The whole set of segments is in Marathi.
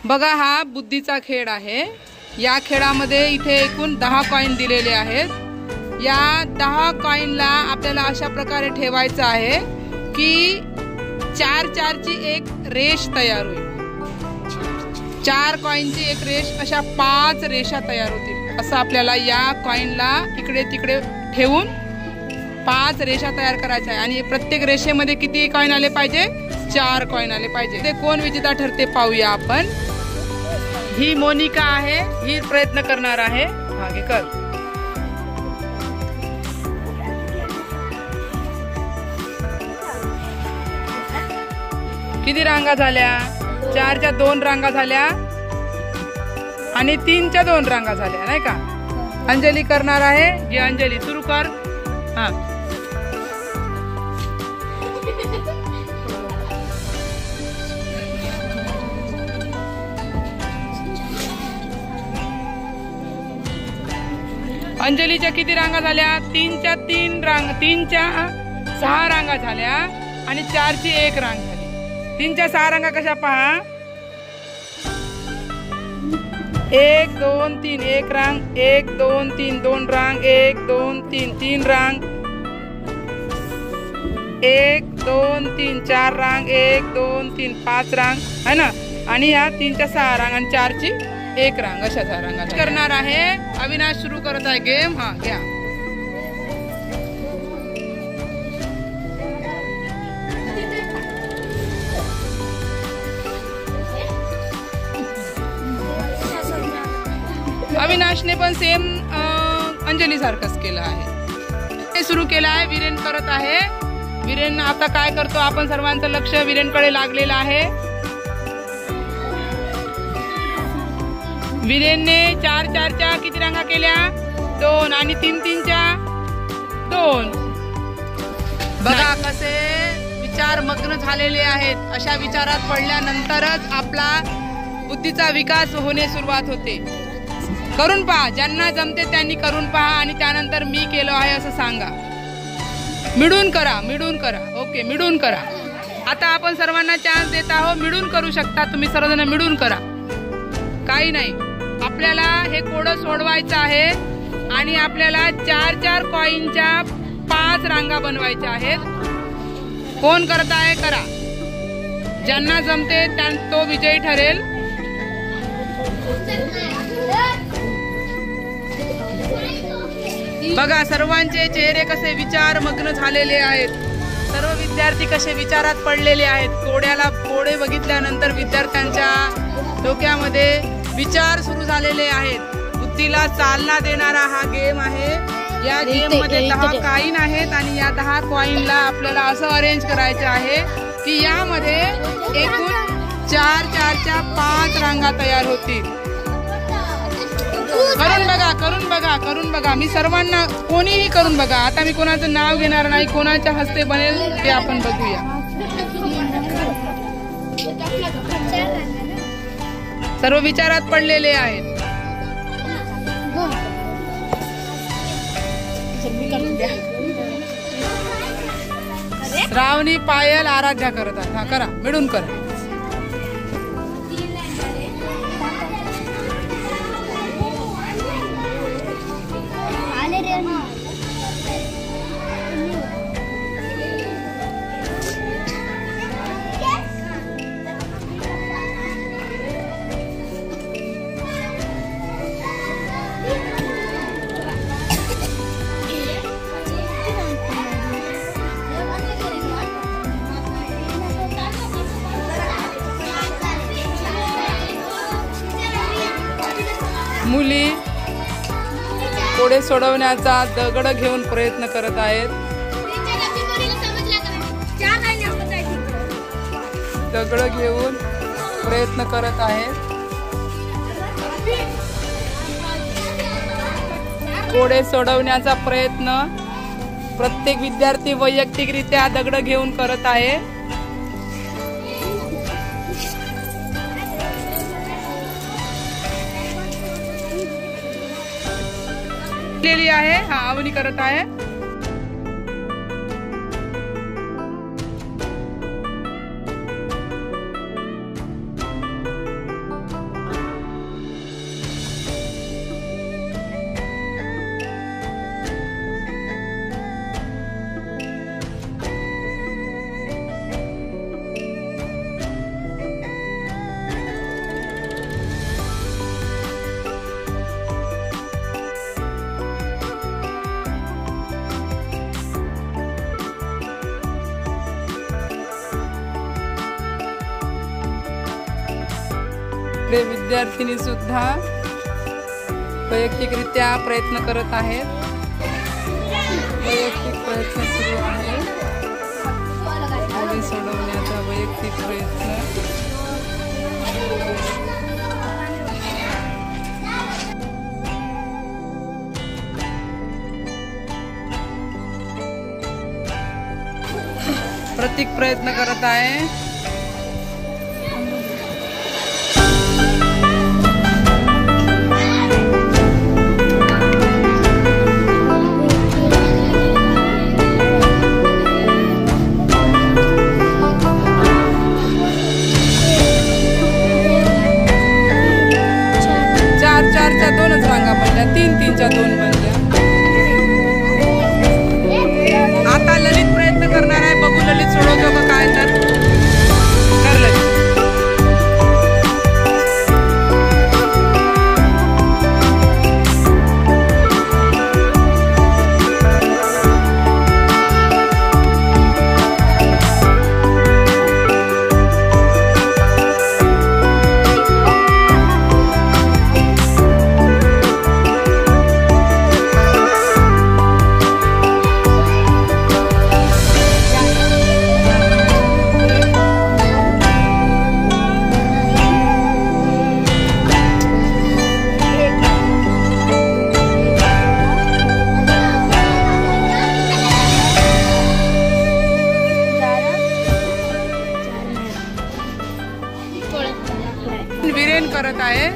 बघा हा बुद्धीचा खेळ आहे। या खेळामध्ये इथे एकूण 10 कॉइन दिलेले आहेत। या 10 कॉइनला आपल्याला अशा प्रकारे ठेवायचं आहे की 4-4 ची एक रेष तयार होईल। 4 कॉइनची एक रेष, अशा 5 रेषा तयार होतील। असं आपल्याला या कॉइनला इकडे तिकडे ठेवून 5 रेषा तयार करायच्या आहे आणि प्रत्येक रेषेमध्ये किती कॉइन आले पाहिजे? 4 कॉइन आले पाहिजे। ते कोण विजेता ठरते पाहूया आपण। ही मोनिका आहे, ही प्रयत्न करणार आहे। मागे कर। किती रांगा झाल्या? 4 च्या 2 रांगा झाल्या आणि 3 च्या 2 रांगा झाल्या, नाही का? अंजली करणार आहे। ही अंजली सुरू कर। हा, अंजलीच्या किती रांगा झाल्या? 3 च्या 3 रांग, 3 च्या 6 रांगा झाल्या आणि 4 ची 1 रांग झाली। 3 च्या 6 रांगा कशा पहा? 1 2 3 1 रांग, 1 2 3 2 रांग, 1 2 3 3 रांग, 1 2 3 4 रांग, 1 2 3 5 रांग, है ना? आणि ह्या 3 च्या 6 रांग आणि 4 ची 1 रांग, अशा 6 रांगा करणार आहे। अविनाश सुरू करत आहे गेम। हा घ्या। अविनाशने पण सेम अंजली सारखंच केलं आहे। सुरू केलं आहे, वीरेन करत आहे। वीरेन आता काय करतो? आपण सर्वांचं लक्ष वीरेनकडे लागलेलं आहे। वीरेनने 4-4 च्या किती रांगा केल्या? 2 आणि 3-3 च्या 2। बघा कसे विचार मग्न झालेले आहेत। अशा विचारात पडल्यानंतरच आपला बुद्धीचा विकास होणे सुरुवात होते। करून पहा, ज्यांना जमते त्यांनी करून पहा आणि त्यानंतर मी केलं आहे असं सांगा। मिळून करा, मिळून करा। ओके, मिळून करा। आता आपण सर्वांना चान्स देत आहोत, मिळून करू शकता तुम्ही सर्वजण, मिळून करा। काही नाही, आपल्याला हे कोडं सोडवायचं आहे आणि आपल्याला 4-4 कॉइनच्या 5 रांगा बनवायच्या आहेत। कोण करत आहे? करा। ज्यांना जमते तो विजयी ठरेल। बघा सर्वांचे चेहरे कसे विचार मग्न झालेले आहेत। सर्व विद्यार्थी कसे विचारात पडलेले आहेत। कोडे बघितल्यानंतर विद्यार्थ्यांच्या डोक्यामध्ये विचार सुरू झालेले आहेत। बुद्धीला चालना देणारा हा गेम आहे। या गेम मध्ये 10 कॉइन आहेत आणि या 10 कॉइनला आपल्याला असं अरेंज करायचं आहे की यामध्ये एकूण 4-4 च्या 5 रांगा तयार होतील। करून बघा, करून बघा, करून बघा। मी सर्वांना, कोणीही करून बघा। आता मी कोणाचं नाव घेणार नाही, कोणाच्या हस्ते बनेल ते आपण बघूया। सर्व विचारात पडलेले आहेत। श्रावणी, पायल, आराध्या करत आहेत। हा करा, मिळून करा। मुली कोडे सोडवण्याचा दगड घेऊन प्रयत्न करत आहेत। दगड घेऊन प्रयत्न करत आहेत। कोडे सोडवण्याचा प्रयत्न प्रत्येक विद्यार्थी वैयक्तिकरित्या दगड घेऊन करत आहे। आहे। हा अवनी करत आहे। इकडे विद्यार्थिनी सुद्धा वैयक्तिकरित्या प्रयत्न करत आहेत. वैयक्तिक प्रयत्न सुरू आहे. कोडे सोडवण्याचा वैयक्तिक प्रयत्न. प्रतीक प्रयत्न करत आहे. चारच्या दोनच रांगा बनल्या, 3-3च्या 2 बनल्या. आता ललित प्रयत्न करणार आहे. बघू ललित सोडवतो का काय. तर कर ललित. वीरेन करत आहे.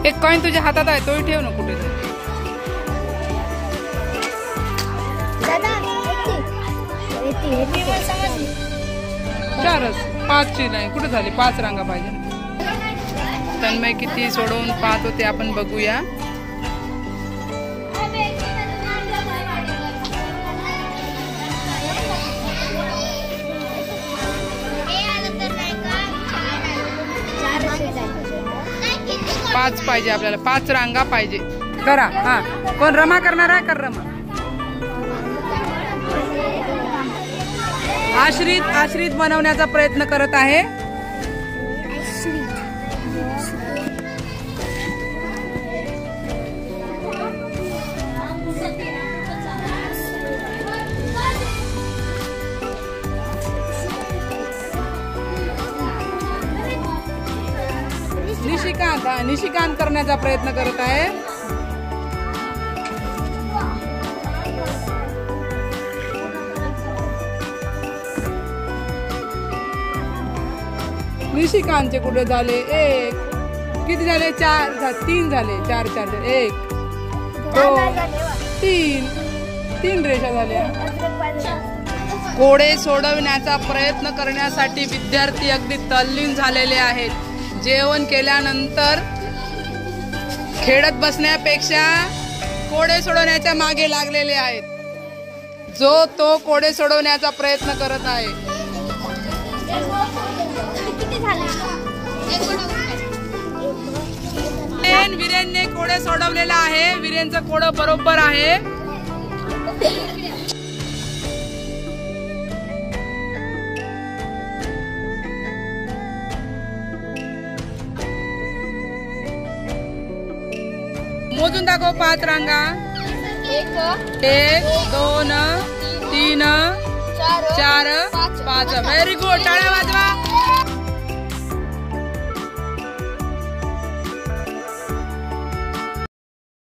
एक कॉइन तुझ्या हातात आहे, तोही ठेव ना कुठे. चारच, 5ची नाही कुठे झाली. 5 रांगा पाहिजे. तन्मय किती सोडवून पाहत होते आपण बघूया. पाच पाहिजे आपल्याला. 5 रांगा पाहिजे. करा. हा, कोण रमा करणार आहे. कर रमा. आश्रित बनवण्याचा प्रयत्न करत आहे. निशिकांत करण्याचा प्रयत्न करत आहे. निशिकांतचे कुठे झाले. 1 किती झाले. 3 झाले. 4 झाले. 1 2 3 रेषा झाल्या. कोडे सोडवण्याचा प्रयत्न करण्यासाठी विद्यार्थी अगदी तल्लीन झालेले आहेत. जेवण केल्यानंतर खेळत बसण्यापेक्षा कोडे सोडवण्याच्या मागे लागलेले आहेत. जो तो कोडे सोडवण्याचा प्रयत्न करत आहे. वीरेनने कोडे सोडवलेला आहे. वीरेनचं कोडं बरोबर आहे. मोजून दाखव. 5 रांगा. 1 2 3 4 5. Very good. टाळ्या वाजवा.